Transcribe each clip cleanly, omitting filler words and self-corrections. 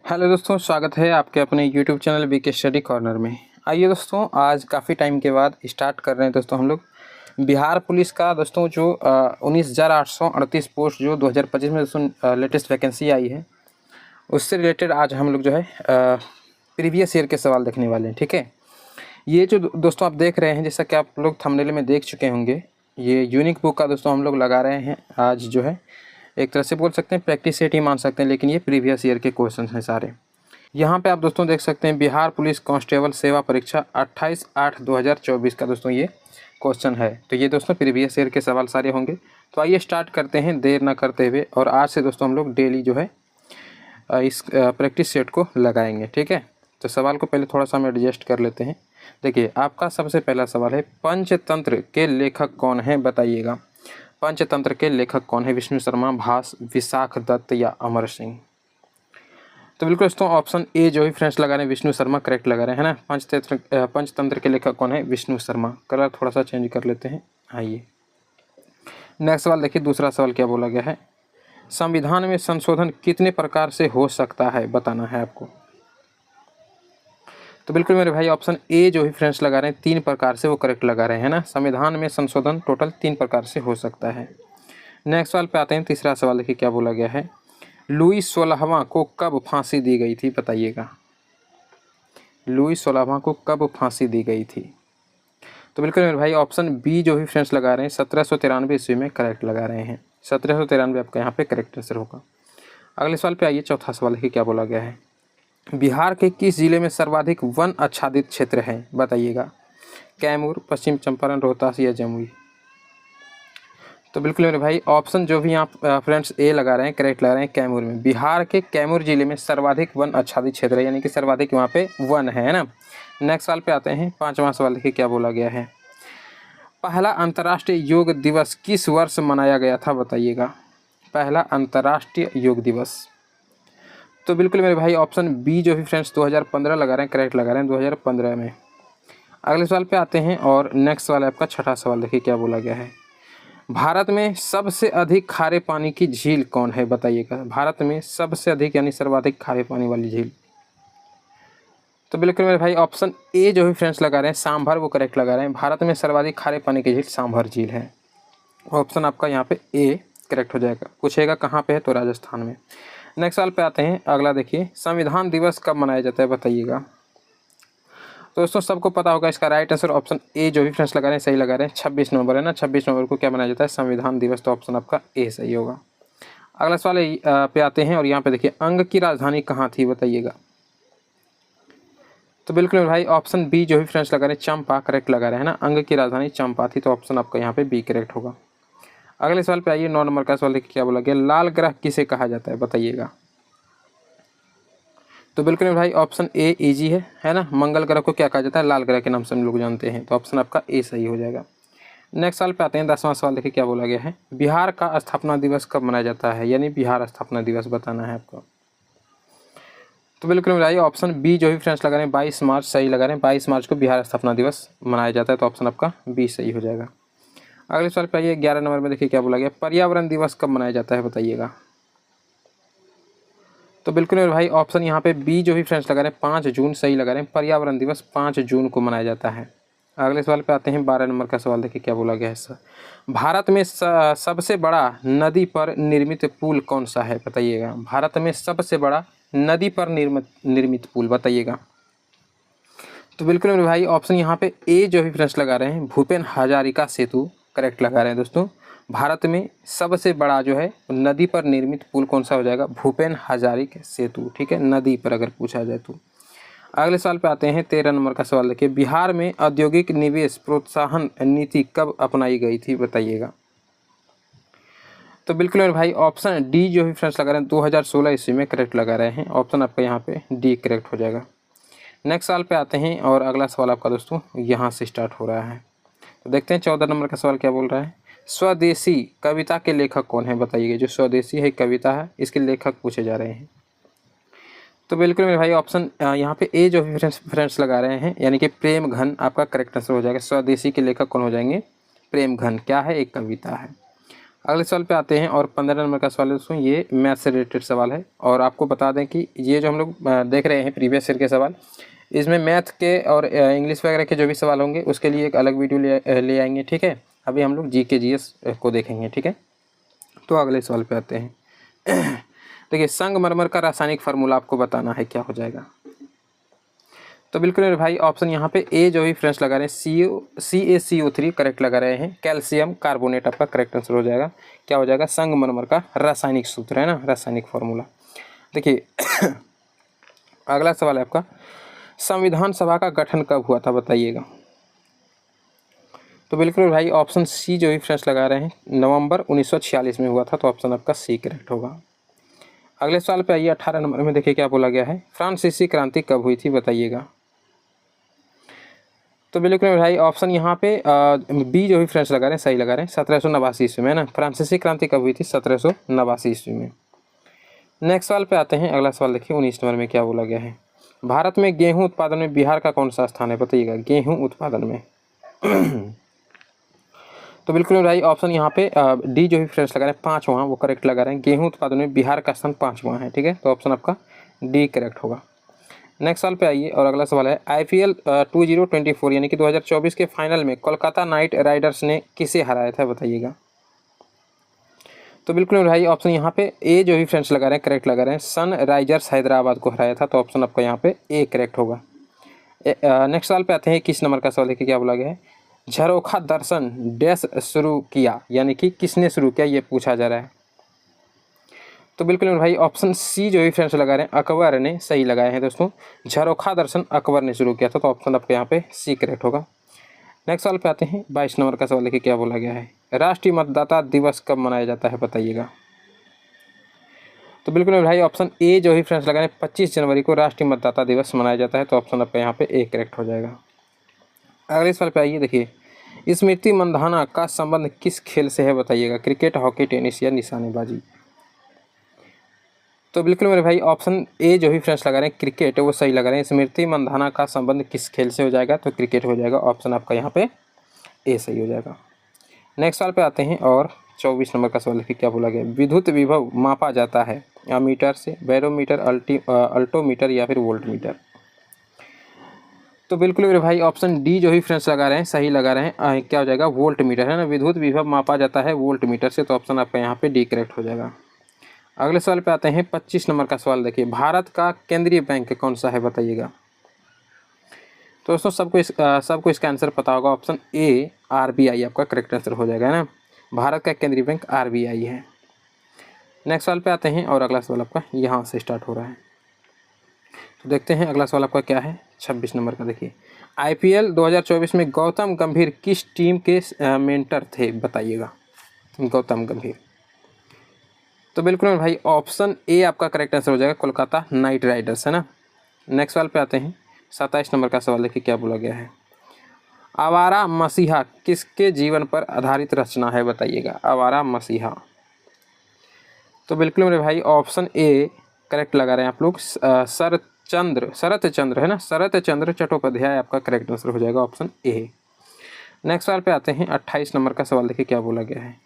Hello दोस्तों, स्वागत है आपके अपने YouTube channel BK Study Corner में। आइए दोस्तों, आज काफ़ी टाइम के बाद स्टार्ट कर रहे हैं दोस्तों हम लोग बिहार पुलिस का दोस्तों जो 19,838 पोस्ट जो 2025 में दोस्तों लेटेस्ट वैकेंसी आई है, उससे रिलेटेड आज हम लोग जो है प्रीवियस ईयर के सवाल देखने वाले हैं। ठीक है, ये जो दोस्तों आप देख रहे हैं, जैसा कि आप लोग थंबनेल में देख चुके होंगे, ये यूनिक बुक का दोस्तों हम लोग लगा रहे हैं। आज जो है एक तरह से बोल सकते हैं प्रैक्टिस सेट ही मान सकते हैं, लेकिन ये प्रीवियस ईयर के क्वेश्चन हैं सारे। यहाँ पे आप दोस्तों देख सकते हैं बिहार पुलिस कांस्टेबल सेवा परीक्षा 28/8/2024 का दोस्तों ये क्वेश्चन है। तो ये दोस्तों प्रीवियस ईयर के सवाल सारे होंगे। तो आइए स्टार्ट करते हैं देर ना करते हुए, और आज से दोस्तों हम लोग डेली जो है इस प्रैक्टिस सेट को लगाएंगे। ठीक है, तो सवाल को पहले थोड़ा सा हम एडजस्ट कर लेते हैं। देखिए, आपका सबसे पहला सवाल है, पंचतंत्र के लेखक कौन है बताइएगा। पंचतंत्र के लेखक कौन है? विष्णु शर्मा, भास, विशाख दत्त या अमर सिंह? तो बिल्कुल दोस्तों ऑप्शन ए जो ही फ्रेंड्स लगा रहे हैं विष्णु शर्मा करेक्ट लगा रहे हैं ना। पंचतंत्र के लेखक कौन है? विष्णु शर्मा। कलर थोड़ा सा चेंज कर लेते हैं। आइए नेक्स्ट सवाल देखिए, दूसरा सवाल क्या बोला गया है, संविधान में संशोधन कितने प्रकार से हो सकता है बताना है आपको। तो बिल्कुल मेरे भाई ऑप्शन ए जो ही फ्रेंड्स लगा रहे हैं 3 प्रकार से, वो करेक्ट लगा रहे हैं ना। संविधान में संशोधन टोटल 3 प्रकार से हो सकता है। नेक्स्ट सवाल पे आते हैं, तीसरा सवाल देखिए क्या बोला गया है, लुई 16वां को कब फांसी दी गई थी बताइएगा। लुई 16वां को कब फांसी दी गई थी? तो बिल्कुल मेरे भाई ऑप्शन बी जो ही फ्रेंड्स लगा रहे हैं 1793 ईस्वी में करेक्ट लगा रहे हैं। 1793 आपका यहाँ पे करेक्ट आंसर होगा। अगले सवाल पे आइए, चौथा सवाल देखिए क्या बोला गया है, बिहार के किस जिले में सर्वाधिक वन आच्छादित क्षेत्र है बताइएगा। कैमूर, पश्चिम चंपारण, रोहतास या जमुई? तो बिल्कुल मेरे भाई ऑप्शन जो भी आप फ्रेंड्स ए लगा रहे हैं करेक्ट लगा रहे हैं, कैमूर में। बिहार के कैमूर जिले में सर्वाधिक वन आच्छादित क्षेत्र है, यानी कि सर्वाधिक वहाँ पे वन है ना। नेक्स्ट सवाल पे आते हैं, पांचवा सवाल देखिए क्या बोला गया है, पहला अंतर्राष्ट्रीय योग दिवस किस वर्ष मनाया गया था बताइएगा। पहला अंतर्राष्ट्रीय योग दिवस। तो बिल्कुल मेरे भाई ऑप्शन बी जो भी फ्रेंड्स 2015 लगा रहे हैं करेक्ट लगा रहे हैं, 2015 में। अगले सवाल पे आते हैं, और नेक्स्ट सवाल है आपका छठा सवाल देखिए क्या बोला गया है, भारत में सबसे अधिक खारे पानी की झील कौन है बताइएगा। भारत में सबसे अधिक यानी सर्वाधिक खारे पानी वाली झील। तो बिल्कुल मेरे भाई ऑप्शन ए जो भी फ्रेंड्स लगा रहे हैं सांभर, वो करेक्ट लगा रहे हैं। भारत में सर्वाधिक खारे पानी की झील सांभर झील है। ऑप्शन आपका यहाँ पे ए करेक्ट हो जाएगा। पूछेगा कहाँ पे है, तो राजस्थान में। नेक्स्ट सवाल पे आते हैं, अगला देखिए, संविधान दिवस कब मनाया जाता है बताइएगा। तो दोस्तों सबको पता होगा इसका राइट आंसर ऑप्शन ए जो भी फ्रेंड्स लगा रहे हैं सही लगा रहे हैं, 26 नवंबर है ना। 26 नवंबर को क्या मनाया जाता है? संविधान दिवस। तो ऑप्शन आपका ए सही होगा। अगला सवाल पे आते हैं, और यहाँ पे देखिए, अंग की राजधानी कहाँ थी बताइएगा। तो बिल्कुल भाई ऑप्शन बी जो भी फ्रेंड्स लगा रहे हैं चंपा करेक्ट लगा रहे हैं ना। अंग की राजधानी चंपा थी, तो ऑप्शन आपका यहाँ पे बी करेक्ट होगा। अगले सवाल पे आइए, 9 नंबर का सवाल देखिए क्या बोला गया, लाल ग्रह किसे कहा जाता है बताइएगा। तो बिल्कुल भाई ऑप्शन ए इजी है ना। मंगल ग्रह को क्या कहा जाता है? लाल ग्रह के नाम से हम लोग जानते हैं, तो ऑप्शन आपका ए सही हो जाएगा। नेक्स्ट सवाल पे आते हैं, 10वां सवाल देखिए क्या बोला गया है, बिहार का स्थापना दिवस कब मनाया जाता है, यानी बिहार स्थापना दिवस बताना है आपको। तो बिल्कुल भाई ऑप्शन बी जो भी फ्रेंड्स लगा रहे हैं 22 मार्च सही लगा रहे हैं। 22 मार्च को बिहार स्थापना दिवस मनाया जाता है, तो ऑप्शन आपका बी सही हो जाएगा। अगले सवाल पे आइए, 11 नंबर में देखिए क्या बोला गया, पर्यावरण दिवस कब मनाया जाता है बताइएगा। तो बिल्कुल मेरे भाई ऑप्शन यहाँ पे बी जो भी फ्रेंड्स लगा रहे हैं 5 जून सही लगा रहे हैं। पर्यावरण दिवस 5 जून को मनाया जाता है। अगले सवाल पे आते हैं, 12 नंबर का सवाल देखिए क्या बोला गया है सर, भारत में सबसे बड़ा नदी पर निर्मित पुल कौन सा है बताइएगा। भारत में सबसे बड़ा नदी पर निर्मित पुल बताइएगा। तो बिल्कुल मेरे भाई ऑप्शन यहाँ पे ए जो भी फ्रेंड्स लगा रहे हैं भूपेन हजारिका सेतु करेक्ट लगा रहे हैं दोस्तों। भारत में सबसे बड़ा जो है नदी पर निर्मित पुल कौन सा हो जाएगा? भूपेन हजारिका सेतु। ठीक है, नदी पर अगर पूछा जाए तो। अगले सवाल पे आते हैं, 13 नंबर का सवाल देखिए, बिहार में औद्योगिक निवेश प्रोत्साहन नीति कब अपनाई गई थी बताइएगा। तो बिल्कुल मेरे भाई ऑप्शन डी जो भी फ्रेंड्स लगा रहे हैं 2016 ईस्वी में करेक्ट लगा रहे हैं। ऑप्शन आपका यहाँ पे डी करेक्ट हो जाएगा। नेक्स्ट सवाल पे आते हैं, और अगला सवाल आपका दोस्तों यहाँ से स्टार्ट हो रहा है। तो देखते हैं 14 नंबर का सवाल क्या बोल रहा है, स्वदेशी कविता के लेखक कौन है बताइए। जो स्वदेशी है कविता है, इसके लेखक पूछे जा रहे हैं। तो बिल्कुल मेरे भाई ऑप्शन यहाँ पे ए जो भी फ्रेंड्स लगा रहे हैं, यानी कि प्रेम घन आपका करेक्ट आंसर हो जाएगा। स्वदेशी के लेखक कौन हो जाएंगे? प्रेम घन। क्या है? एक कविता है। अगले सवाल पे आते हैं और 15 नंबर का सवाल है दोस्तों, ये मैथ से रिलेटेड सवाल है। और आपको बता दें कि ये जो हम लोग देख रहे हैं प्रीवियस ईयर के सवाल, इसमें मैथ के और इंग्लिश वगैरह के जो भी सवाल होंगे उसके लिए एक अलग वीडियो ले आएंगे, ठीक है। अभी हम लोग GK GS को देखेंगे, ठीक है। तो अगले सवाल पे आते हैं। देखिए, संगमरमर का रासायनिक फार्मूला आपको बताना है, क्या हो जाएगा। तो बिल्कुल मेरे भाई ऑप्शन यहाँ पे ए जो भी फ्रेंड्स लगा रहे हैं CaCO3 करेक्ट लगा रहे हैं। कैल्शियम कार्बोनेट आपका करेक्ट आंसर हो जाएगा। क्या हो जाएगा, संगमरमर का रासायनिक सूत्र है ना, रासायनिक फार्मूला। देखिए अगला सवाल है आपका, संविधान सभा का गठन कब हुआ था बताइएगा। तो बिल्कुल भाई ऑप्शन सी जो भी फ्रेंड्स लगा रहे हैं, नवंबर 1946 में हुआ था। तो ऑप्शन आपका सी करेक्ट होगा। अगले सवाल पे आइए, 18 नंबर में देखिए क्या बोला गया है, फ्रांसीसी क्रांति कब हुई थी बताइएगा। तो बिल्कुल भाई ऑप्शन यहाँ पे बी जो भी फ्रेंड्स लगा रहे हैं सही लगा रहे हैं, 1789 ईस्वी में ना। फ्रांसीसी क्रांति कब हुई थी, 1789 ईस्वी में। नेक्स्ट सवाल पे आते हैं। अगला सवाल देखिए 19 नंबर में क्या बोला गया है, भारत में गेहूं उत्पादन में बिहार का कौन सा स्थान है बताइएगा, गेहूं उत्पादन में। तो बिल्कुल भाई ऑप्शन यहाँ पे डी जो भी फ्रेंड्स लगा रहे हैं, 5वां वो करेक्ट लगा रहे हैं। गेहूं उत्पादन में बिहार का स्थान 5वां है, ठीक है। तो ऑप्शन आपका डी करेक्ट होगा। नेक्स्ट सवाल पे आइए और अगला सवाल है, IPL 2024 यानी कि 2024 के फाइनल में कोलकाता नाइट राइडर्स ने किसे हराया था बताइएगा। तो बिल्कुल भाई ऑप्शन यहाँ पे ए जो भी फ्रेंड्स लगा रहे हैं करेक्ट लगा रहे हैं, सनराइजर्स हैदराबाद को हराया था। तो ऑप्शन आपका यहाँ पे ए करेक्ट होगा। नेक्स्ट सवाल पे आते हैं, 21 नंबर का सवाल देखिए क्या बोला गया है, झरोखा दर्शन डैश शुरू किया, यानी कि किसने शुरू किया ये पूछा जा रहा है। तो बिल्कुल भाई ऑप्शन सी जो भी फ्रेंड्स लगा रहे हैं, अकबर ने सही लगाए हैं दोस्तों। झरोखा दर्शन अकबर ने शुरू किया था। तो ऑप्शन आपके यहाँ पे सी करेक्ट होगा। नेक्स्ट सवाल पे आते हैं, 22 नंबर का सवाल देखिए क्या बोला गया है, राष्ट्रीय मतदाता दिवस कब मनाया जाता है बताइएगा। तो बिल्कुल भाई ऑप्शन ए जो ही फ्रेंड्स लगा रहे हैं, 25 जनवरी को राष्ट्रीय मतदाता दिवस मनाया जाता है। तो ऑप्शन आपका यहाँ पे ए करेक्ट हो जाएगा। अगले सवाल पे आइए, देखिए स्मृति मंधाना का संबंध किस खेल से है बताइएगा, क्रिकेट, हॉकी, टेनिस या निशानेबाजी। तो बिल्कुल मेरे भाई ऑप्शन ए जो भी फ्रेंड्स लगा रहे हैं क्रिकेट वो सही लगा रहे हैं। स्मृति मंधाना का संबंध किस खेल से हो जाएगा, तो क्रिकेट हो जाएगा। ऑप्शन आपका यहाँ पे ए सही हो जाएगा। नेक्स्ट सवाल पे आते हैं और 24 नंबर का सवाल देखिए क्या बोला गया, विद्युत विभव मापा जाता है मीटर से, बैरोमीटर, अल्टोमीटर या फिर वोल्ट मीटर। तो बिल्कुल मेरे भाई ऑप्शन डी जो ही फ्रेंड्स लगा रहे हैं सही लगा रहे हैं। क्या हो जाएगा, वोल्ट मीटर है ना, विद्युत विभव मापा जाता है वोल्ट मीटर से। तो ऑप्शन आपका यहाँ पे डी करेक्ट हो जाएगा। अगले सवाल पे आते हैं, 25 नंबर का सवाल देखिए, भारत का केंद्रीय बैंक कौन सा है बताइएगा। तो दोस्तों सबको इसका आंसर पता होगा। ऑप्शन ए RBI आपका करेक्ट आंसर हो जाएगा ना, भारत का केंद्रीय बैंक RBI है। नेक्स्ट सवाल पे आते हैं और अगला सवाल आपका यहाँ से स्टार्ट हो रहा है। तो देखते हैं अगला सवाल आपका क्या है, 26 नंबर का देखिए, IPL 2024 में गौतम गंभीर किस टीम के मेंटर थे बताइएगा, गौतम गंभीर। तो बिल्कुल भाई ऑप्शन ए आपका करेक्ट आंसर हो जाएगा, कोलकाता नाइट राइडर्स है ना। नेक्स्ट सवाल पे आते हैं, 27 नंबर का सवाल देखिए क्या बोला गया है, आवारा मसीहा किसके जीवन पर आधारित रचना है बताइएगा, आवारा मसीहा। तो बिल्कुल मेरे भाई ऑप्शन ए करेक्ट लगा रहे हैं आप लोग, शरत चंद्र है ना, शरत चंद्र चट्टोपाध्याय आपका करेक्ट आंसर हो जाएगा, ऑप्शन ए। नेक्स्ट सवाल पे आते हैं, 28 नंबर का सवाल देखिए क्या बोला गया है,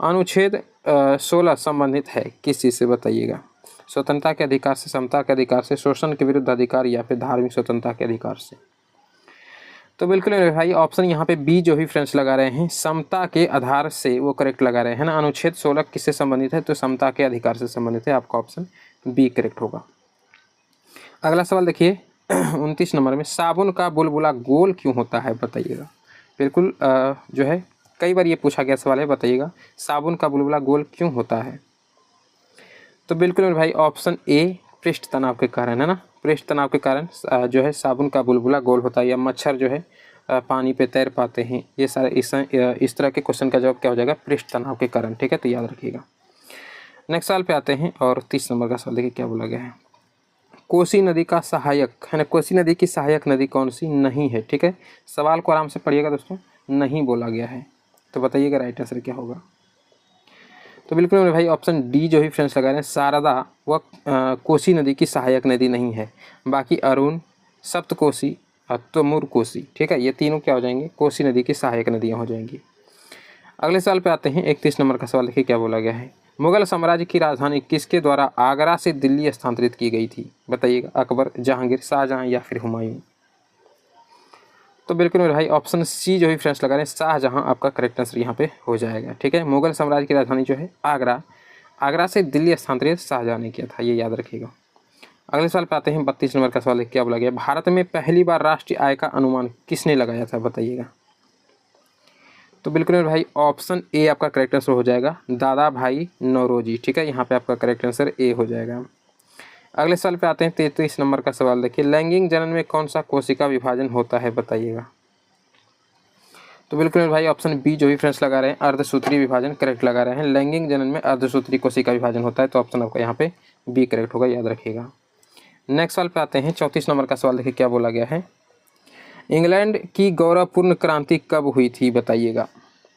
अनुच्छेद 16 संबंधित है किस चीज़ से बताइएगा, स्वतंत्रता के अधिकार से, समता के अधिकार से, शोषण के विरुद्ध अधिकार या फिर धार्मिक स्वतंत्रता के अधिकार से। तो बिल्कुल मेरे भाई ऑप्शन यहाँ पे बी जो भी फ्रेंड्स लगा रहे हैं, समता के आधार से वो करेक्ट लगा रहे हैं ना। अनुच्छेद 16 किससे संबंधित है, तो समता के अधिकार से संबंधित है, आपका ऑप्शन बी करेक्ट होगा। अगला सवाल देखिए 29 नंबर में, साबुन का बुलबुला गोल क्यों होता है बताइएगा। बिल्कुल जो है कई बार ये पूछा गया सवाल है, बताइएगा साबुन का बुलबुला गोल क्यों होता है। तो बिल्कुल मेरे भाई ऑप्शन ए पृष्ठ तनाव के कारण है ना, पृष्ठ तनाव के कारण जो है साबुन का बुलबुला गोल होता है, या मच्छर जो है पानी पे तैर पाते हैं, ये सारे इस तरह के क्वेश्चन का जवाब क्या हो जाएगा, पृष्ठ तनाव के कारण, ठीक है। तो याद रखिएगा। नेक्स्ट सवाल पे आते हैं और 30 नंबर का सवाल देखिए क्या बोला गया है, कोसी नदी का सहायक है ना, कोसी नदी की सहायक नदी कौन सी नहीं है, ठीक है। सवाल को आराम से पढ़िएगा दोस्तों, नहीं बोला गया है। तो बताइएगा राइट आंसर क्या होगा। तो बिल्कुल मेरे भाई ऑप्शन डी जो ही फ्रेंड्स लगा रहे हैं, शारदा व कोसी नदी की सहायक नदी नहीं है, बाकी अरुण, सप्तकोसी, तमूर कोसी, ठीक है, ये तीनों क्या हो जाएंगे, कोसी नदी की सहायक नदियाँ हो जाएंगी। अगले सवाल पे आते हैं 31 नंबर का सवाल। देखिए क्या बोला गया है, मुगल साम्राज्य की राजधानी किसके द्वारा आगरा से दिल्ली स्थानांतरित की गई थी? बताइएगा, अकबर, जहांगीर, शाहजहां या फिर हुमायूं? तो बिल्कुल मेरे भाई ऑप्शन सी जो ही फ्रेंड्स लगा रहे हैं, शाहजहां आपका करेक्ट आंसर यहाँ पे हो जाएगा। ठीक है, मुगल साम्राज्य की राजधानी जो है आगरा, आगरा से दिल्ली स्थानांतरित शाहजहां ने किया था, ये याद रखिएगा। अगले सवाल पे आते हैं 32 नंबर का सवाल। क्या बोला गया, भारत में पहली बार राष्ट्रीय आय का अनुमान किसने लगाया था? बताइएगा। तो बिल्कुल मेरे भाई ऑप्शन ए आपका करेक्ट आंसर हो जाएगा, दादा भाई नौरोजी। ठीक है, यहाँ पे आपका करेक्ट आंसर ए हो जाएगा। अगले सवाल पे आते हैं 33 नंबर का सवाल। देखिए, लैंगिक जनन में कौन सा कोशिका विभाजन होता है? बताइएगा। तो बिल्कुल मेरे भाई ऑप्शन बी जो भी फ्रेंड्स लगा रहे हैं, अर्धसूत्री विभाजन करेक्ट लगा रहे हैं। लैंगिक जनन में अर्धसूत्री कोशिका विभाजन होता है, तो ऑप्शन आपका यहाँ पे बी करेक्ट होगा, याद रखिएगा। नेक्स्ट सवाल पे आते हैं 34 नंबर का सवाल। देखिए क्या बोला गया है, इंग्लैंड की गौरवपूर्ण क्रांति कब हुई थी? बताइएगा,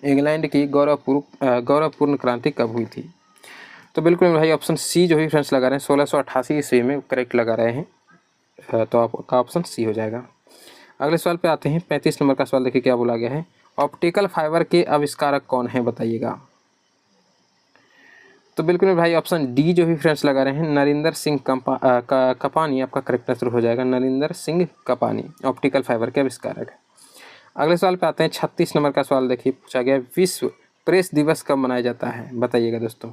इंग्लैंड की गौरवपूर्ण क्रांति कब हुई थी? तो बिल्कुल भाई ऑप्शन सी जो भी फ्रेंड्स लगा रहे हैं 1688 ईस्वी में करेक्ट लगा रहे हैं, तो आपका ऑप्शन सी हो जाएगा। अगले सवाल पे आते हैं 35 नंबर का सवाल। देखिए क्या बोला गया है, ऑप्टिकल फाइबर के आविष्कारक कौन है? बताइएगा। तो बिल्कुल भाई ऑप्शन डी जो भी फ्रेंड्स लगा रहे हैं, नरिंदर सिंह कपानी आपका करेक्ट आंसर हो जाएगा। नरिंदर सिंह कपानी ऑप्टिकल फाइबर के आविष्कारक है। अगले सवाल पे आते हैं 36 नंबर का सवाल। देखिए पूछा गया, विश्व प्रेस दिवस कब मनाया जाता है? बताइएगा दोस्तों।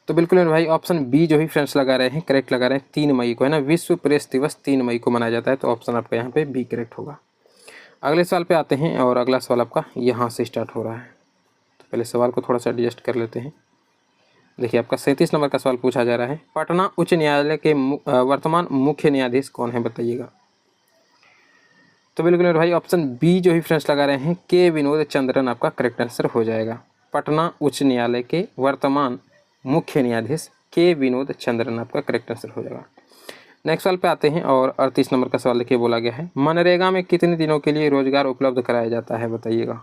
तो बिल्कुल मेरे भाई ऑप्शन बी जो ही फ्रेंड्स लगा रहे हैं करेक्ट लगा रहे हैं, 3 मई को है ना, विश्व प्रेस दिवस 3 मई को मनाया जाता है, तो ऑप्शन आपका यहाँ पे बी करेक्ट होगा। अगले सवाल पे आते हैं और अगला सवाल आपका यहाँ से स्टार्ट हो रहा है, तो पहले सवाल को थोड़ा सा एडजस्ट कर लेते हैं। देखिए आपका 37 नंबर का सवाल पूछा जा रहा है, पटना उच्च न्यायालय के वर्तमान मुख्य न्यायाधीश कौन है? बताइएगा। तो बिल्कुल मेरे भाई ऑप्शन बी जो ही फ्रेंड्स लगा रहे हैं, के विनोद चंद्रन आपका करेक्ट आंसर हो जाएगा। पटना उच्च न्यायालय के वर्तमान मुख्य न्यायाधीश के विनोद चंद्रन आपका करेक्ट आंसर हो जाएगा। नेक्स्ट सवाल पे आते हैं और 38 नंबर का सवाल देखिए बोला गया है, मनरेगा में कितने दिनों के लिए रोजगार उपलब्ध कराया जाता है? बताइएगा।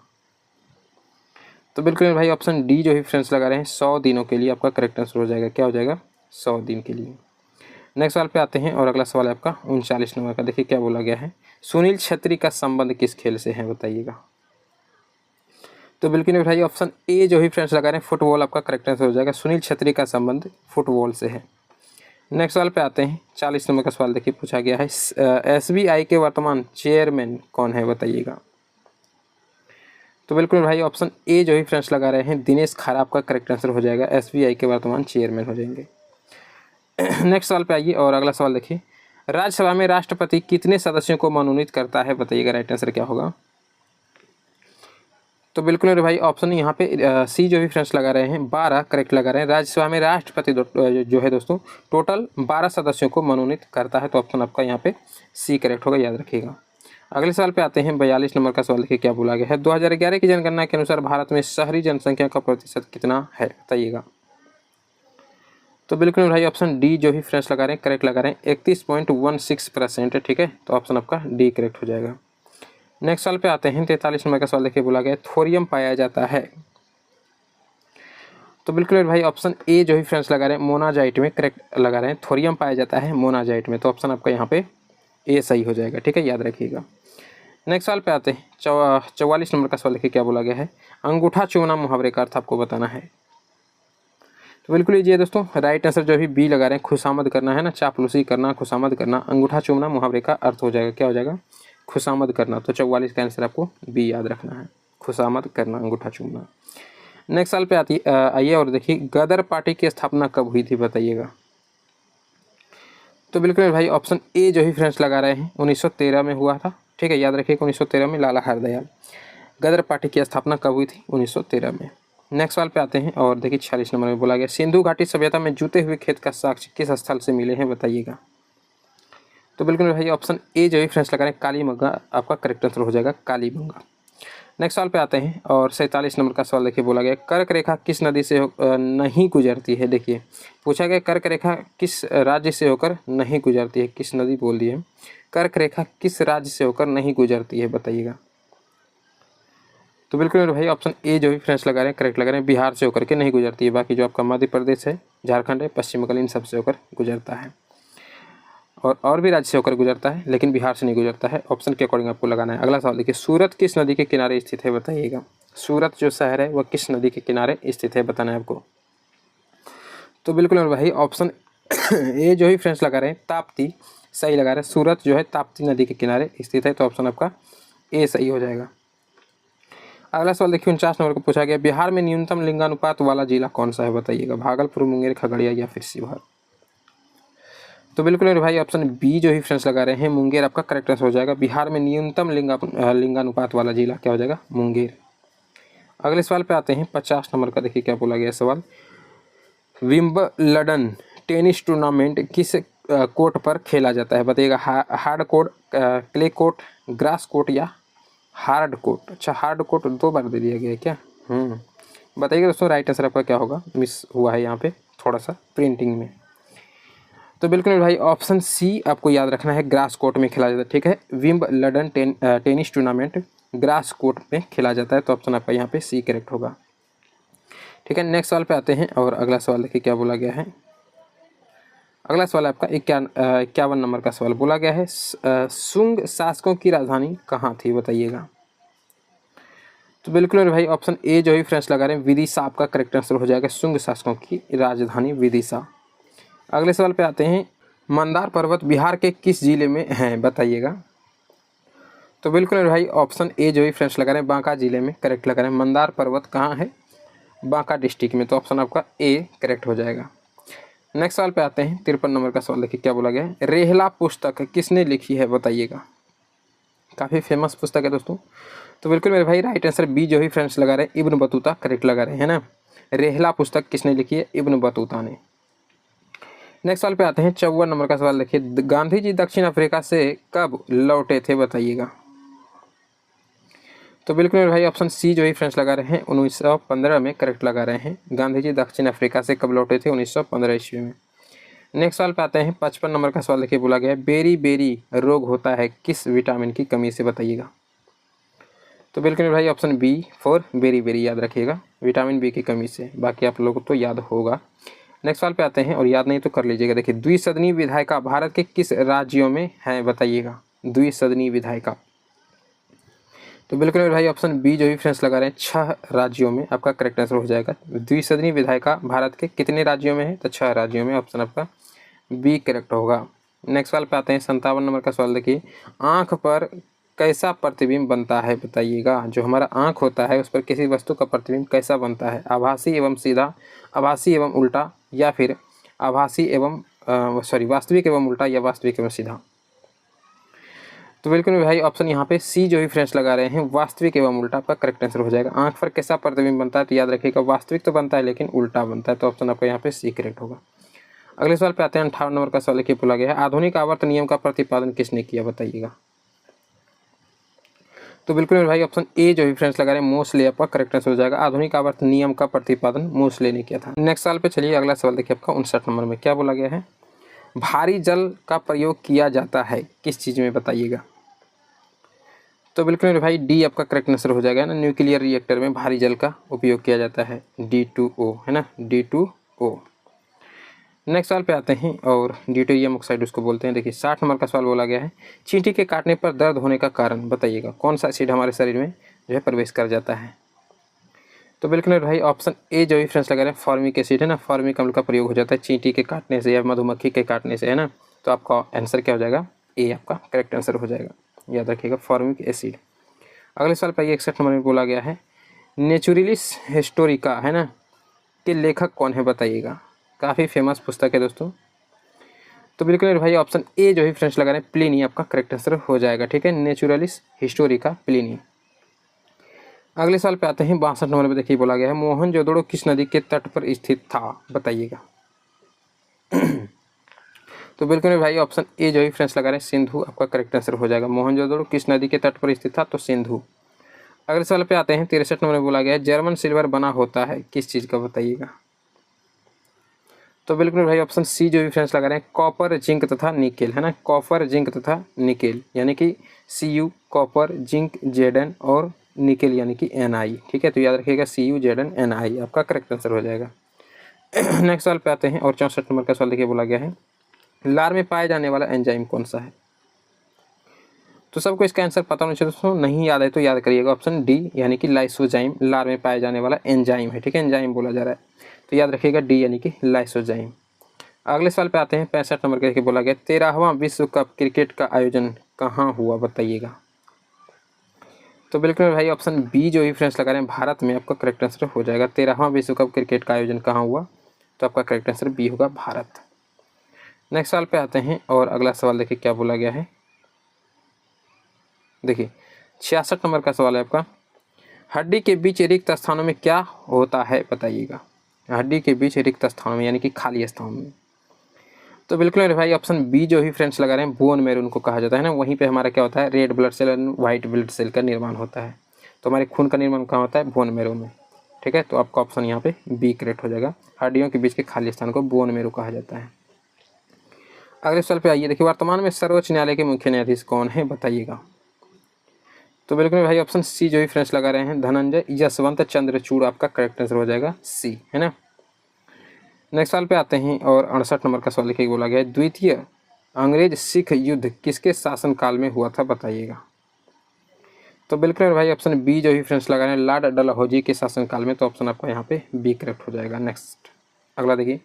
तो बिल्कुल मेरे भाई ऑप्शन डी जो ही फ्रेंड्स लगा रहे हैं 100 दिनों के लिए आपका करेक्ट आंसर हो जाएगा। क्या हो जाएगा? 100 दिन के लिए। नेक्स्ट सवाल पे आते हैं और अगला सवाल है आपका 39 नंबर का। देखिए क्या बोला गया है, सुनील छेत्री का संबंध किस खेल से है? बताइएगा। तो बिल्कुल मेरे भाई ऑप्शन ए जो ही फ्रेंड्स लगा रहे हैं, फुटबॉल आपका करेक्ट आंसर हो जाएगा। सुनील छेत्री का संबंध फुटबॉल से है। नेक्स्ट सवाल पे आते हैं 40 नंबर का सवाल। देखिए पूछा गया है, SBI के वर्तमान चेयरमैन कौन है? बताइएगा। तो बिल्कुल भाई ऑप्शन ए जो ही फ्रेंड्स लगा रहे हैं, दिनेश खारा आपका करेक्ट आंसर हो जाएगा, SBI के वर्तमान चेयरमैन हो जाएंगे। नेक्स्ट सवाल पे आइए और अगला सवाल देखिए, राज्यसभा में राष्ट्रपति कितने सदस्यों को मनोनीत करता है? बताइएगा, राइट आंसर क्या होगा? तो बिल्कुल मेरे भाई ऑप्शन यहाँ पे सी जो भी फ्रेंड्स लगा रहे हैं 12 करेक्ट लगा रहे हैं। राज्यसभा में राष्ट्रपति जो है दोस्तों टोटल 12 सदस्यों को मनोनीत करता है, तो ऑप्शन आपका यहाँ पे सी करेक्ट होगा, याद रखिएगा। अगले सवाल पे आते हैं 42 नंबर का सवाल। देखिए क्या बोला गया है, 2011 की जनगणना के अनुसार भारत में शहरी जनसंख्या का प्रतिशत कितना है? बताइएगा। तो बिल्कुल भाई ऑप्शन डी जो ही फ्रेंड्स लगा रहे हैं करेक्ट लगा रहे हैं, 31.16%। ठीक है, तो ऑप्शन आपका डी करेक्ट हो जाएगा। नेक्स्ट सवाल पे आते हैं 43 नंबर का सवाल। देखिए बोला गया, थोरियम पाया जाता है। तो बिल्कुल भाई ऑप्शन ए जो ही फ्रेंड्स लगा रहे हैं, मोनाजाइट में करेक्ट लगा रहे हैं, थोरियम पाया जाता है मोनाजाइट में, तो ऑप्शन आपका यहाँ पे ए सही हो जाएगा। ठीक है, याद रखिएगा। नेक्स्ट सवाल पे आते हैं 44 नंबर का सवाल। देखिए क्या बोला गया है, अंगूठा चूमना मुहावरे का अर्थ आपको बताना है। तो बिल्कुल लीजिए दोस्तों, राइट आंसर जो भी बी लगा रहे हैं, खुशामद करना है ना, चापलूसी करना, खुशामद करना। अंगूठा चूमना मुहावरे का अर्थ हो जाएगा, क्या हो जाएगा? खुशामद करना। तो 44 का आंसर आपको बी याद रखना है, खुशामद करना, अंगूठा चूमना। नेक्स्ट साल पे आइए और देखिए, गदर पार्टी की स्थापना कब हुई थी? बताइएगा। तो बिल्कुल भाई ऑप्शन ए जो ही फ्रेंड्स लगा रहे हैं, 1913 में हुआ था। ठीक है, याद रखिएगा 1913 में लाला हरदयाल। गदर पार्टी की स्थापना कब हुई थी? 1913 में। नेक्स्ट सवाल पे आते हैं और देखिए 46 नंबर में बोला गया, सिंधु घाटी सभ्यता में जूते हुए खेत का साक्ष्य किस स्थल से मिले हैं? बताइएगा। तो बिल्कुल भाई ऑप्शन ए जो ही फ्रेंड्स लगा रहे हैं, कालीबंगा आपका करेक्ट आंसर हो जाएगा, कालीबंगा। नेक्स्ट सवाल पे आते हैं और 47 नंबर का सवाल देखिए बोला गया, कर्क रेखा किस नदी से नहीं गुजरती है? देखिए पूछा गया, कर्क रेखा किस राज्य से होकर नहीं गुजरती है, किस नदी बोल दी है, कर्क रेखा किस राज्य से होकर नहीं गुजरती है? बताइएगा। तो बिल्कुल भाई ऑप्शन ए जो भी फ्रेंड्स लगा रहे हैं करेक्ट लगा रहे हैं, बिहार से होकर के नहीं गुजरती है। बाकी जो आपका मध्य प्रदेश है, झारखंड है, पश्चिम बंगाल, इन सब से होकर गुजरता है, और भी राज्य से होकर गुजरता है, लेकिन बिहार से नहीं गुजरता है। ऑप्शन के अकॉर्डिंग आपको लगाना है। अगला सवाल देखिए, सूरत किस नदी के किनारे स्थित है? बताइएगा। सूरत जो शहर है वह किस नदी के किनारे स्थित है, बताना है आपको। तो बिल्कुल मेरे भाई ऑप्शन ए जो ही फ्रेंड्स लगा रहे हैं ताप्ती, सही लगा रहे हैं। सूरत जो है ताप्ती नदी के किनारे स्थित है, तो ऑप्शन आपका ए सही हो जाएगा। अगला सवाल देखिए 49 नंबर को पूछा गया, बिहार में न्यूनतम लिंगानुपात वाला जिला कौन सा है, बताइएगा। भागलपुर, मुंगेर, खगड़िया या फिर शिवहर। तो बिल्कुल मेरे भाई ऑप्शन बी जो ही फ्रेंड्स लगा रहे हैं मुंगेर आपका करेक्ट आंसर हो जाएगा। बिहार में न्यूनतम लिंगानुपात वाला जिला क्या हो जाएगा, मुंगेर। अगले सवाल पे आते हैं 50 नंबर का, देखिए क्या बोला गया सवाल। विंबलडन टेनिस टूर्नामेंट किस कोर्ट पर खेला जाता है, बताइएगा। Hard court, clay court, grass court या हार्ड कोर्ट। अच्छा, हार्ड कोर्ट 2 बार दे दिया गया है क्या। बताइएगा दोस्तों राइट आंसर आपका क्या होगा, मिस हुआ है यहाँ पे थोड़ा सा प्रिंटिंग में। तो बिल्कुल मेरे भाई ऑप्शन सी आपको याद रखना है, ग्रास कोर्ट में खेला जाता है, ठीक है। Wimbledon tennis tournament grass court में खेला जाता है, तो ऑप्शन आपका यहाँ पे सी करेक्ट होगा, ठीक है। नेक्स्ट सवाल पे आते हैं और अगला सवाल देखिए क्या बोला गया है। अगला सवाल आपका 51 नंबर का सवाल बोला गया है, शुंग शासकों की राजधानी कहाँ थी, बताइएगा। तो बिल्कुल मेरे भाई ऑप्शन ए जो ही फ्रेंड्स लगा रहे हैं विदिशा आपका करेक्ट आंसर हो जाएगा, शुंग शासकों की राजधानी विदिशा। अगले सवाल पे आते हैं, मंदार पर्वत बिहार के किस जिले में है, बताइएगा। तो बिल्कुल मेरे भाई ऑप्शन ए जो ही फ्रेंड्स लगा रहे हैं बांका जिले में करेक्ट लगा रहे हैं। मंदार पर्वत कहाँ है, बांका डिस्ट्रिक्ट में, तो ऑप्शन आपका ए करेक्ट हो जाएगा। नेक्स्ट सवाल पे आते हैं 53 नंबर का सवाल, देखिए क्या बोला गया है। रेहला पुस्तक किसने लिखी है, बताइएगा। काफ़ी फेमस पुस्तक है दोस्तों। तो बिल्कुल मेरे भाई राइट आंसर बी जो ही फ्रेंड्स लगा रहे हैं इब्न बतूता करेक्ट लगा रहे हैं ना। रेहला पुस्तक किसने लिखी है, इब्न बतूता ने। नेक्स्ट सवाल पे आते हैं 54 नंबर का सवाल, देखिए गांधी जी दक्षिण अफ्रीका से कब लौटे थे, बताइएगा। तो बिल्कुल मेरे भाई ऑप्शन सी जो ही फ्रेंड्स लगा रहे हैं 1915 में करेक्ट लगा रहे हैं। गांधी जी दक्षिण अफ्रीका से कब लौटे थे, 1915 ईस्वी में। नेक्स्ट सवाल पे आते हैं 55 नंबर का सवाल, देखिए बोला गया है बेरी बेरी रोग होता है किस विटामिन की कमी से, बताइएगा। तो बिल्कुल मेरे भाई option B for beriberi याद रखिएगा, विटामिन बी की कमी से, बाकी आप लोगों को तो याद होगा। नेक्स्ट सवाल पे आते हैं और याद नहीं तो कर लीजिएगा, देखिए द्विसदनी विधायिका भारत के किस राज्यों में है, बताइएगा। द्विसदनी विधायिका, तो बिल्कुल मेरे भाई ऑप्शन बी जो भी फ्रेंड्स लगा रहे हैं 6 राज्यों में आपका करेक्ट आंसर हो जाएगा। द्विसदनी विधायिका भारत के कितने राज्यों में है, तो 6 राज्यों में, ऑप्शन आपका बी करेक्ट होगा। नेक्स्ट सवाल पे आते हैं 57 नंबर का सवाल, देखिए आँख पर कैसा प्रतिबिंब बनता है, बताइएगा। जो हमारा आँख होता है उस पर किसी वस्तु का प्रतिबिंब कैसा बनता है, आभासी एवं सीधा, आभासी एवं उल्टा, या फिर आभासी एवं वास्तविक एवं उल्टा, या वास्तविक एवं सीधा। तो बिल्कुल मेरे भाई ऑप्शन यहाँ पे सी जो ही फ्रेंड्स लगा रहे हैं वास्तविक एवं उल्टा आपका करेक्ट आंसर हो जाएगा। आँख पर कैसा प्रतिबिंब बनता है, तो याद रखिएगा वास्तविक तो बनता है लेकिन उल्टा बनता है, तो ऑप्शन आपका यहाँ पे सी करेक्ट होगा। अगले सवाल पे आते हैं 58 नंबर का सवाल, देखिए बोला गया है आधुनिक आवर्त नियम का प्रतिपादन किसने किया, बताइएगा। तो बिल्कुल मेरे भाई ऑप्शन ए जो भी फ्रेंड्स लगा रहे हैं मोस्ले आपका करेक्ट आंसर हो जाएगा। आधुनिक आवर्त नियम का प्रतिपादन मोस्ले ने किया था। नेक्स्ट सवाल पे चलिए, अगला सवाल देखिए आपका 59 नंबर में क्या बोला गया है, भारी जल का प्रयोग किया जाता है किस चीज़ में, बताइएगा। तो बिल्कुल मेरे भाई डी आपका करेक्ट आंसर हो जाएगा ना, न्यूक्लियर रिएक्टर में भारी जल का उपयोग किया जाता है, D2O है ना, D2O। नेक्स्ट सवाल पे आते हैं और ड्यूटेरियम ऑक्साइड उसको बोलते हैं। देखिए 60 नंबर का सवाल बोला गया है चींटी के काटने पर दर्द होने का कारण, बताइएगा। कौन सा एसिड हमारे शरीर में जो है प्रवेश कर जाता है। तो बिल्कुल मेरे भाई ऑप्शन ए जो भी फ्रेंड्स लगा रहे हैं फॉर्मिक एसिड है ना, फॉर्मिक अम्ल का प्रयोग हो जाता है चींटी के काटने से या मधुमक्खी के काटने से, है ना। तो आपका आंसर क्या हो जाएगा, ए आपका करेक्ट आंसर हो जाएगा, याद रखिएगा फॉर्मिक एसिड। अगले सवाल पर 61 नंबर में बोला गया है नेचुरलिस हिस्टोरिका है ना के लेखक कौन है, बताइएगा। काफ़ी फेमस पुस्तक है दोस्तों। तो बिल्कुल मेरे भाई ऑप्शन ए जो ही फ्रेंड्स लगा रहे हैं प्लिनी आपका करेक्ट आंसर हो जाएगा, ठीक है, नेचुरलिस हिस्टोरिका प्लिनी। अगले साल पे आते हैं 62 नंबर पे, देखिए बोला गया है मोहनजोदड़ो किस नदी के तट पर स्थित था, बताइएगा। तो बिल्कुल मेरे भाई ऑप्शन ए जो ही फ्रेंड्स लगा रहे हैं सिंधु आपका करेक्ट आंसर हो जाएगा। मोहनजोदड़ो किस नदी के तट पर स्थित था, तो सिंधु। अगले सवाल पे आते हैं 63 नंबर में बोला गया है जर्मन सिल्वर बना होता है किस चीज़ का, बताइएगा। तो बिल्कुल भाई ऑप्शन सी जो भी फ्रेंड्स लगा रहे हैं कॉपर जिंक तथा निकेल है ना, कॉपर जिंक तथा निकेल, यानी कि Cu कॉपर जिंक Zn और निकेल यानी कि Na, ठीक है। तो याद रखिएगा Cu Zn Na आपका करेक्ट आंसर हो जाएगा। नेक्स्ट सवाल पे आते हैं और 64 नंबर का सवाल देखिए बोला गया है लार में पाया जाने वाला एंजाइम कौन सा है। तो सबको इसका आंसर पता होना चाहिए दोस्तों, नहीं याद है तो याद करिएगा ऑप्शन डी यानी कि लाइसोजाइम लार में पाया जाने वाला एंजाइम है। ठीक है, एंजाइम बोला जा रहा है तो याद रखिएगा डी यानी कि लाइसोजाइम। अगले सवाल पे आते हैं 65 नंबर के बोला गया 13वां विश्व कप क्रिकेट का आयोजन कहाँ हुआ बताइएगा। तो बिल्कुल भाई ऑप्शन बी जो ही फ्रेंड्स लगा रहे हैं भारत में आपका करेक्ट आंसर हो जाएगा। 13वां विश्व कप क्रिकेट का आयोजन कहाँ हुआ तो आपका करेक्ट आंसर बी होगा भारत। नेक्स्ट सवाल पे आते हैं और अगला सवाल देखिए क्या बोला गया है। देखिए 66 नंबर का सवाल है आपका, हड्डी के बीच रिक्त स्थानों में क्या होता है बताइएगा। हड्डी के बीच रिक्त स्थानों में यानी कि खाली स्थानों में। तो बिल्कुल मेरे भाई ऑप्शन बी जो ही फ्रेंड्स लगा रहे हैं बोन मैरो उनको कहा जाता है ना, वहीं पे हमारा क्या होता है रेड ब्लड सेल और वाइट ब्लड सेल का निर्माण होता है। तो हमारे खून का निर्माण कहाँ होता है बोन मैरो में। ठीक है, तो आपका ऑप्शन यहाँ पे बी करेक्ट हो जाएगा। हड्डियों के बीच के खाली स्थान को बोन मैरो कहा जाता है। अगले सवाल पे आइए, देखिए वर्तमान में सर्वोच्च न्यायालय के मुख्य न्यायाधीश कौन है बताइएगा। तो बिल्कुल भाई ऑप्शन सी जो ही फ्रेंड्स लगा रहे हैं धनंजय यशवंत चंद्रचूड़ आपका करेक्ट आंसर हो जाएगा सी, है ना। नेक्स्ट सवाल पे आते हैं और 68 नंबर का सवाल लिखे बोला गया है द्वितीय अंग्रेज सिख युद्ध किसके शासनकाल में हुआ था बताइएगा। तो बिल्कुल भाई ऑप्शन बी जो ही फ्रेंड्स लगा रहे हैं लॉर्ड डलहौजी के शासनकाल में, तो ऑप्शन आपका यहाँ पे बी करेक्ट हो जाएगा। नेक्स्ट अगला देखिए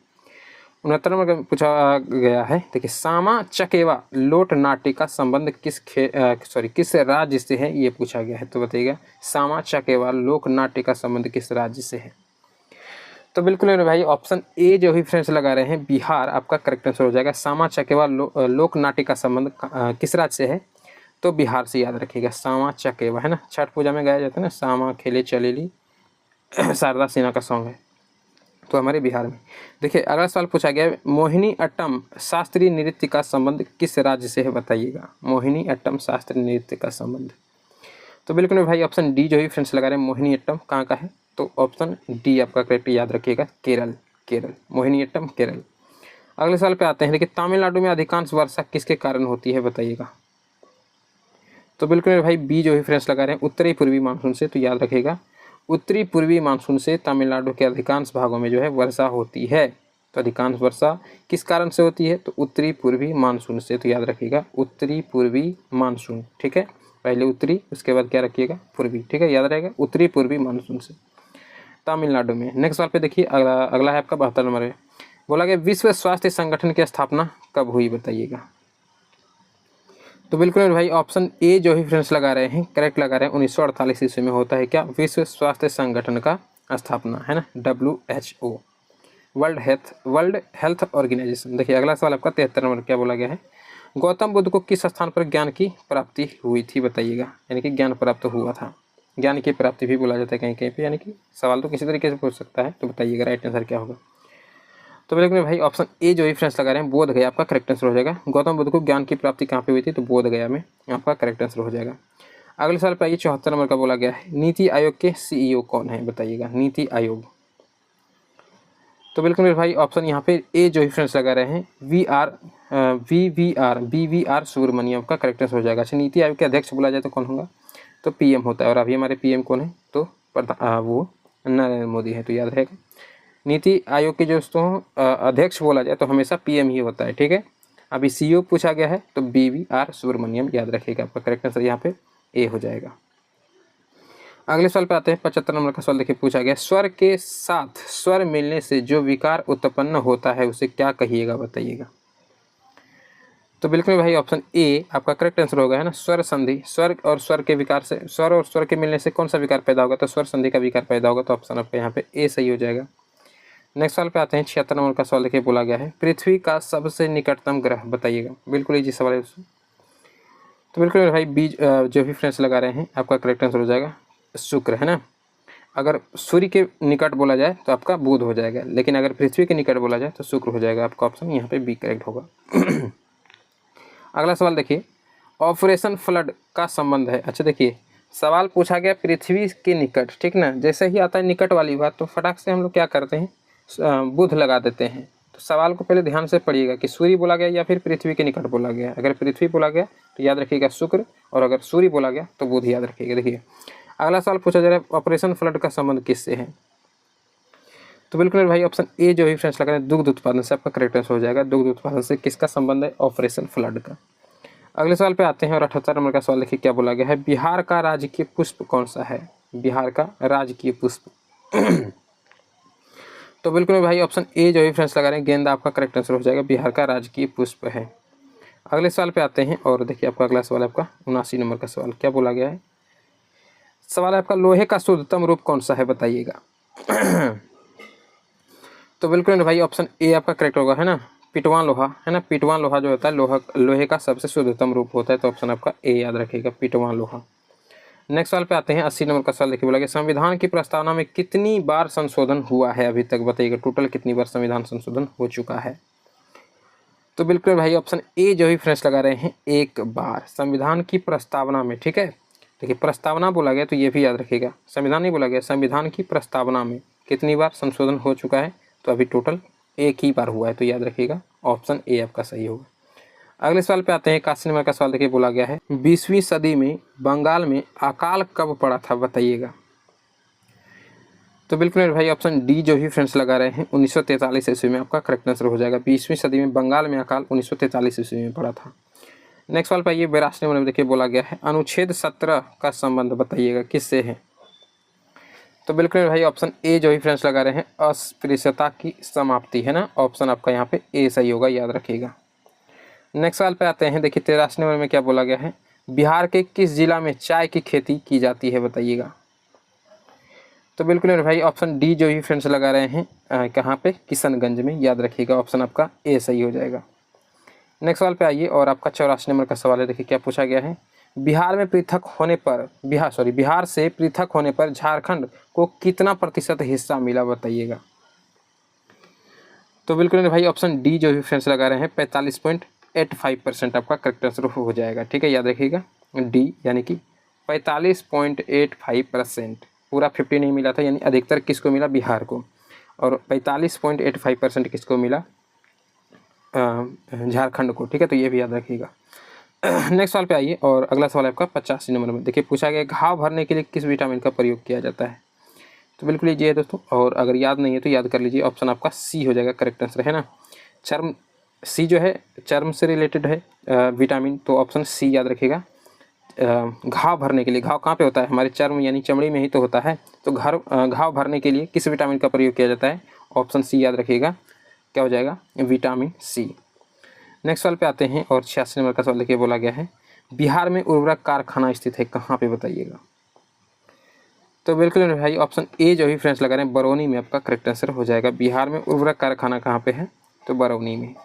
69 नंबर का पूछा गया है, देखिए सामा चकेवा लोट नाट्य का संबंध किस राज्य से है ये पूछा गया है। तो बताइएगा सामा चकेवा लोक नाट्य का संबंध किस राज्य से है। तो बिल्कुल मेरे भाई ऑप्शन ए जो ही फ्रेंड्स लगा रहे हैं बिहार आपका करेक्ट आंसर हो जाएगा। सामा चकेवा लोक नाट्य का संबंध किस राज्य से है तो बिहार से याद रखिएगा। सामा चकेवा है ना, छठ पूजा में गाया जाता है ना, सामा खेले चलेली शारदा सिन्हा का सॉन्ग है, तो हमारे बिहार में। देखिए अगला सवाल पूछा गया है मोहिनी अट्टम शास्त्रीय नृत्य का संबंध किस राज्य से है बताइएगा। मोहिनी अट्टम शास्त्रीय नृत्य का संबंध, तो बिल्कुल मेरे भाई ऑप्शन डी जो ही फ्रेंड्स लगा रहे हैं मोहिनी अट्टम कहाँ का है तो ऑप्शन डी आपका करेक्ट याद रखिएगा केरल। केरल मोहिनी अट्टम केरल। अगले साल पे आते हैं, देखिए तमिलनाडु में अधिकांश वर्षा किसके कारण होती है बताइएगा। तो बिल्कुल मेरे भाई बी जो ही फ्रेंड्स लगा रहे हैं उत्तरी पूर्वी मानसून से, तो याद रखिएगा उत्तरी पूर्वी मानसून से तमिलनाडु के अधिकांश भागों में जो है वर्षा होती है। तो अधिकांश वर्षा किस कारण से होती है तो उत्तरी पूर्वी मानसून से, तो याद रखिएगा उत्तरी पूर्वी मानसून। ठीक है, पहले उत्तरी उसके बाद क्या रखिएगा पूर्वी। ठीक है, याद रहेगा उत्तरी पूर्वी मानसून से तमिलनाडु में। नेक्स्ट सवाल पे देखिए अगला है आपका 72 नंबर है, बोला गया विश्व स्वास्थ्य संगठन की स्थापना कब हुई बताइएगा। तो बिल्कुल भाई ऑप्शन ए जो ही फ्रेंड्स लगा रहे हैं करेक्ट लगा रहे हैं 1948 ईस्वी में होता है क्या विश्व स्वास्थ्य संगठन का स्थापना, है ना, WHO वर्ल्ड हेल्थ ऑर्गेनाइजेशन। देखिए अगला सवाल आपका 73 नंबर क्या बोला गया है गौतम बुद्ध को किस स्थान पर ज्ञान की प्राप्ति हुई थी बताइएगा, यानी कि ज्ञान प्राप्त हुआ था। ज्ञान की प्राप्ति भी बोला जाता है कहीं कहीं पे, यानी कि सवाल तो किसी तरीके से पूछ सकता है, तो बताइएगा राइट आंसर क्या होगा। तो बिल्कुल भाई ऑप्शन ए जो ही फ्रेंड्स लगा रहे हैं बोध गया आपका करेक्ट आंसर हो जाएगा। गौतम बुद्ध को ज्ञान की प्राप्ति कहाँ पे हुई थी तो बोध गया में आपका करेक्ट आंसर हो जाएगा। अगले साल पे आइए 74 नंबर का बोला गया है नीति आयोग के CEO कौन है बताइएगा। नीति आयोग, तो बिल्कुल मेरे भाई ऑप्शन यहाँ पे ए जो ही फ्रेंड्स लगा रहे हैं BVR सुब्रमण्यम का करेक्ट आंसर हो जाएगा। अच्छा नीति आयोग के अध्यक्ष बोला जाए तो कौन होगा तो PM होता है, और अभी हमारे PM कौन है तो वो नरेंद्र मोदी है, तो याद रहेगा नीति आयोग के दोस्तों अध्यक्ष बोला जाए तो हमेशा PM ही होता है। ठीक है, अभी CEO पूछा गया है तो BVR सुब्रमण्यम याद रखिएगा, आपका करेक्ट आंसर यहाँ पे ए हो जाएगा। अगले सवाल पे आते हैं 75 नंबर का सवाल देखिए पूछा गया स्वर के साथ स्वर मिलने से जो विकार उत्पन्न होता है उसे क्या कहिएगा बताइएगा। तो बिल्कुल भाई ऑप्शन ए आपका करेक्ट आंसर होगा, है ना, स्वर संधि। स्वर और स्वर के विकार से स्वर और स्वर के मिलने से कौन सा विकार पैदा होगा तो स्वर संधि का विकार पैदा होगा, तो ऑप्शन आपका यहाँ पे ए सही हो जाएगा। नेक्स्ट सवाल पे आते हैं 76 नंबर का सवाल देखिए बोला गया है पृथ्वी का सबसे निकटतम ग्रह बताइएगा। बिल्कुल इजी सवाल है उससे, तो बिल्कुल भाई बी जो भी फ्रेंड्स लगा रहे हैं आपका करेक्ट आंसर हो जाएगा शुक्र, है ना। अगर सूर्य के निकट बोला जाए तो आपका बुध हो जाएगा, लेकिन अगर पृथ्वी के निकट बोला जाए तो शुक्र हो जाएगा, आपका ऑप्शन यहाँ पे बी करेक्ट होगा। अगला सवाल देखिए ऑपरेशन फ्लड का संबंध है। अच्छा देखिए सवाल पूछा गया पृथ्वी के निकट, ठीक ना, जैसे ही आता है निकट वाली बात तो फटाक से हम लोग क्या करते हैं बुध लगा देते हैं। तो सवाल को पहले ध्यान से पढ़िएगा कि सूर्य बोला गया या फिर पृथ्वी के निकट बोला गया। अगर पृथ्वी बोला गया तो याद रखिएगा शुक्र, और अगर सूर्य बोला गया तो बुध याद रखिएगा। देखिए अगला सवाल पूछा जा रहा है ऑपरेशन फ्लड का संबंध किससे है। तो बिल्कुल भाई ऑप्शन ए जो ही फ्रेंड्स लगा रहे हैं दुग्ध उत्पादन से, आपका करेक्ट आंसर हो जाएगा। दुग्ध उत्पादन से किसका संबंध है ऑपरेशन फ्लड का। अगले सवाल पे आते हैं और 78 नंबर का सवाल देखिए क्या बोला गया है, बिहार का राजकीय पुष्प कौन सा है? बिहार का राजकीय पुष्प तो बिल्कुल भाई ऑप्शन ए जो है फ्रेंड्स लगा रहे हैं, गेंदा आपका करेक्ट आंसर हो जाएगा, बिहार का राजकीय पुष्प है। अगले सवाल पे आते हैं और देखिए आपका अगला सवाल आपका 79 नंबर का सवाल क्या बोला गया है, सवाल है आपका लोहे का शुद्धतम रूप कौन सा है बताइएगा। तो बिल्कुल भाई ऑप्शन ए आपका करेक्ट होगा, है ना, पिटवान लोहा, है ना, पिटवान लोहा जो होता है लोहे का सबसे शुद्धतम रूप होता है, तो ऑप्शन आपका ए याद रखिएगा, पिटवान लोहा। नेक्स्ट सवाल पे आते हैं 80 नंबर का सवाल देखिए बोला गया, संविधान की प्रस्तावना में कितनी बार संशोधन हुआ है अभी तक बताइएगा, टोटल कितनी बार संविधान संशोधन हो चुका है। तो बिल्कुल भाई ऑप्शन ए जो ही फ्रेंड्स लगा रहे हैं, एक बार संविधान की प्रस्तावना में, ठीक है। देखिए प्रस्तावना बोला गया तो ये भी याद रखिएगा, संविधान नहीं बोला गया, संविधान की प्रस्तावना में कितनी बार संशोधन हो चुका है, तो अभी टोटल एक ही बार हुआ है, तो याद रखिएगा ऑप्शन ए आपका सही होगा। अगले सवाल पे आते हैं 81 नंबर का सवाल देखिए बोला गया है, 20वीं सदी में बंगाल में अकाल कब पड़ा था बताइएगा। तो बिल्कुल भाई ऑप्शन डी जो ही फ्रेंड्स लगा रहे हैं 1943 ईस्वी में आपका करेक्ट आंसर हो जाएगा, 20वीं सदी में बंगाल में अकाल 1943 ईस्वी में पड़ा था। नेक्स्ट सवाल पर आइए 82 नंबर में देखिए बोला गया है, अनुच्छेद 17 का संबंध बताइएगा किससे है। तो बिल्कुल भाई ऑप्शन ए जो ही फ्रेंड्स लगा रहे हैं, अस्पृश्यता की समाप्ति, है ना, ऑप्शन आपका यहाँ पे ए सही होगा, याद रखिएगा। नेक्स्ट सवाल पे आते हैं, देखिए 83 नंबर में क्या बोला गया है, बिहार के किस जिला में चाय की खेती की जाती है बताइएगा। तो बिल्कुल भाई ऑप्शन डी जो ही फ्रेंड्स लगा रहे हैं, कहाँ पे, किशनगंज में, याद रखिएगा, ऑप्शन आपका ए सही हो जाएगा। नेक्स्ट सवाल पे आइए और आपका 84 नंबर का सवाल है, देखिए क्या पूछा गया है, बिहार से पृथक होने पर झारखंड को कितना प्रतिशत हिस्सा मिला बताइएगा। तो बिल्कुल भाई ऑप्शन डी जो भी फ्रेंड्स लगा रहे हैं 45.85% आपका करेक्ट आंसर हो जाएगा, ठीक है, याद रखिएगा डी, यानी कि 45.85%, पूरा 50 नहीं मिला था, यानी अधिकतर किसको मिला, बिहार को, और 45.85% किसको मिला, झारखंड को, ठीक है, तो ये भी याद रखिएगा। नेक्स्ट सवाल पे आइए और अगला सवाल आपका 85 नंबर में देखिए पूछा गया, घाव भरने के लिए किस विटामिन का प्रयोग किया जाता है। तो बिल्कुल ये है दोस्तों, और अगर याद नहीं है तो याद कर लीजिए, ऑप्शन आपका सी हो जाएगा करेक्ट आंसर, है ना, चर्म, सी जो है चर्म से रिलेटेड है विटामिन, तो ऑप्शन सी याद रखिएगा। घाव भरने के लिए, घाव कहाँ पे होता है, हमारे चर्म यानी चमड़ी में ही तो होता है, तो घाव भरने के लिए किस विटामिन का प्रयोग किया जाता है, ऑप्शन सी याद रखिएगा, क्या हो जाएगा, विटामिन सी। नेक्स्ट सवाल पे आते हैं और 86 नंबर का सवाल देखिए बोला गया है, बिहार में उर्वरक कारखाना स्थित है कहाँ पे बताइएगा। तो बिल्कुल भाई ऑप्शन ए जो ही फ्रेंड्स लगा रहे हैं, बरौनी में आपका करेक्ट आंसर हो जाएगा, बिहार में उर्वरक कारखाना कहाँ पे है, तो बरौनी में।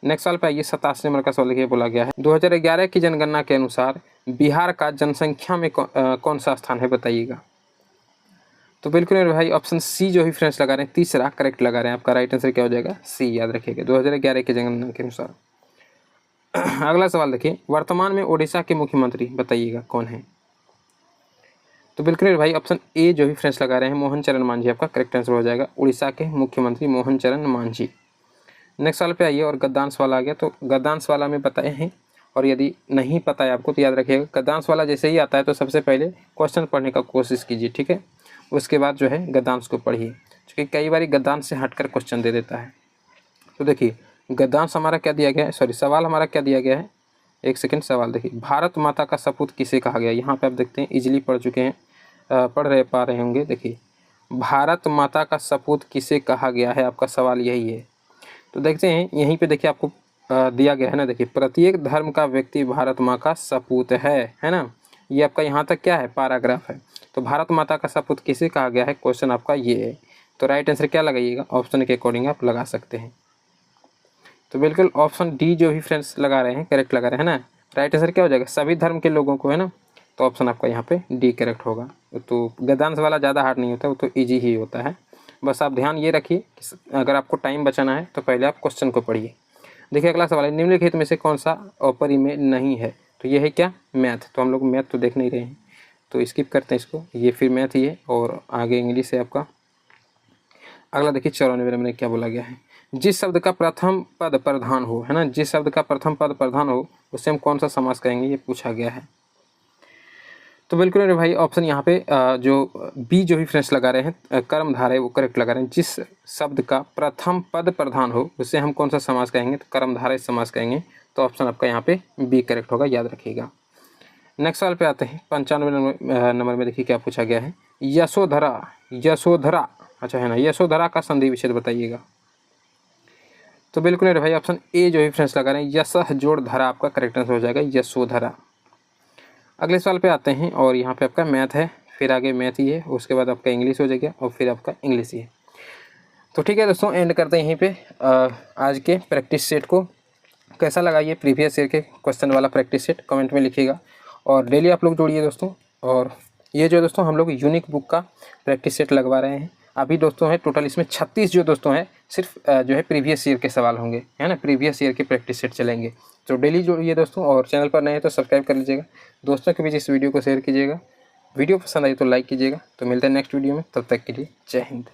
नेक्स्ट सवाल पे आइए 87 नंबर का सवाल देखिए बोला गया है, 2011 की जनगणना के अनुसार बिहार का जनसंख्या में कौन सा स्थान है बताइएगा। तो बिल्कुल भाई ऑप्शन सी जो ही फ्रेंड्स लगा रहे हैं, तीसरा करेक्ट लगा रहे हैं, आपका राइट आंसर क्या हो जाएगा, सी, याद रखिएगा 2011 की जनगणना के अनुसार। अगला सवाल देखिए, वर्तमान में ओडिशा के मुख्यमंत्री बताइएगा कौन है। तो बिल्कुल भाई ऑप्शन ए जो भी फ्रेंड्स लगा रहे हैं, मोहन चरण मांझी आपका करेक्ट आंसर हो जाएगा, उड़ीसा के मुख्यमंत्री मोहन चरण मांझी। नेक्स्ट सवाल पे आइए और गद्दांश वाला आ गया, तो गद्दांश वाला में बताए हैं, और यदि नहीं पता है आपको तो याद रखिएगा, गद्दांश वाला जैसे ही आता है तो सबसे पहले क्वेश्चन पढ़ने का कोशिश कीजिए, ठीक है, उसके बाद जो है गद्दांश को पढ़िए, क्योंकि कई बार गद्दांश से हटकर क्वेश्चन दे देता है। तो देखिए गद्दांश हमारा क्या दिया गया है, सवाल हमारा क्या दिया गया है, एक सेकंड, सवाल देखिए, भारत माता का सपूत किसे कहा गया, यहाँ पे आप देखते हैं इजीली पढ़ चुके हैं, पा रहे होंगे, देखिए भारत माता का सपूत किसे कहा गया है, आपका सवाल यही है। तो देखते हैं यहीं पे देखिए आपको दिया गया है ना, देखिए प्रत्येक धर्म का व्यक्ति भारत माँ का सपूत है ना, ये आपका यहाँ तक क्या है, पैराग्राफ है। तो भारत माता का सपूत किसे कहा गया है, क्वेश्चन आपका ये है, तो राइट आंसर क्या लगाइएगा, ऑप्शन के अकॉर्डिंग आप लगा सकते हैं। तो बिल्कुल ऑप्शन डी जो भी फ्रेंड्स लगा रहे हैं करेक्ट लगा रहे हैं ना, राइट आंसर क्या हो जाएगा, सभी धर्म के लोगों को, है ना, तो ऑप्शन आपका यहाँ पे डी करेक्ट होगा। तो गद्दांश वाला ज़्यादा हार्ड नहीं होता, वो तो ईजी ही होता है, बस आप ध्यान ये रखिए कि अगर आपको टाइम बचाना है तो पहले आप क्वेश्चन को पढ़िए। देखिए अगला सवाल है, निम्नलिखित में से कौन सा ऑपरी में नहीं है, तो ये है क्या, मैथ, तो हम लोग मैथ तो देख नहीं रहे हैं तो स्किप करते हैं इसको, ये फिर मैथ ही है, और आगे इंग्लिश है आपका। अगला देखिए 94 में क्या बोला गया है, जिस शब्द का प्रथम पद प्रधान हो, है ना, जिस शब्द का प्रथम पद प्रधान हो उससे हम कौन सा समास कहेंगे, ये पूछा गया है। तो बिल्कुल भाई ऑप्शन यहाँ पे जो बी जो भी फ्रेंड्स लगा रहे हैं, कर्मधारय है वो करेक्ट लगा रहे हैं, जिस शब्द का प्रथम पद प्रधान हो उससे हम कौन सा समास कहेंगे, तो कर्मधारय समास कहेंगे, तो ऑप्शन आपका यहाँ पे बी करेक्ट होगा, याद रखिएगा। नेक्स्ट सवाल पे आते हैं। 95 नंबर में देखिए क्या पूछा गया है। यशोधरा, यशोधरा अच्छा है ना, यशोधरा का संधि विच्छेद बताइएगा। तो बिल्कुल नहीं भाई, ऑप्शन ए जो है फ्रेंड्स लगा रहे हैं, यशः जोड़ धरा आपका करेक्ट आंसर हो जाएगा, यशोधरा। अगले सवाल पे आते हैं और यहाँ पे आपका मैथ है, फिर आगे मैथ ही है, उसके बाद आपका इंग्लिश हो जाएगा और फिर आपका इंग्लिश ही है। तो ठीक है दोस्तों, एंड करते हैं यहीं पे आज के प्रैक्टिस सेट को। कैसा लगा ये प्रीवियस ईयर के क्वेश्चन वाला प्रैक्टिस सेट, कमेंट में लिखिएगा। और डेली आप लोग जोड़िए दोस्तों। और ये जो दोस्तों हम लोग यूनिक बुक का प्रैक्टिस सेट लगवा रहे हैं अभी दोस्तों है, टोटल इसमें 36 जो दोस्तों हैं सिर्फ जो है प्रीवियस ईयर के सवाल होंगे, है ना, प्रीवियस ईयर के प्रैक्टिस सेट चलेंगे। तो डेली जोड़िए दोस्तों, और चैनल पर नए हैं तो सब्सक्राइब कर लीजिएगा, दोस्तों के बीच इस वीडियो को शेयर कीजिएगा। वीडियो पसंद आई तो लाइक कीजिएगा। तो मिलते हैं नेक्स्ट वीडियो में, तब तक के लिए जय हिंद।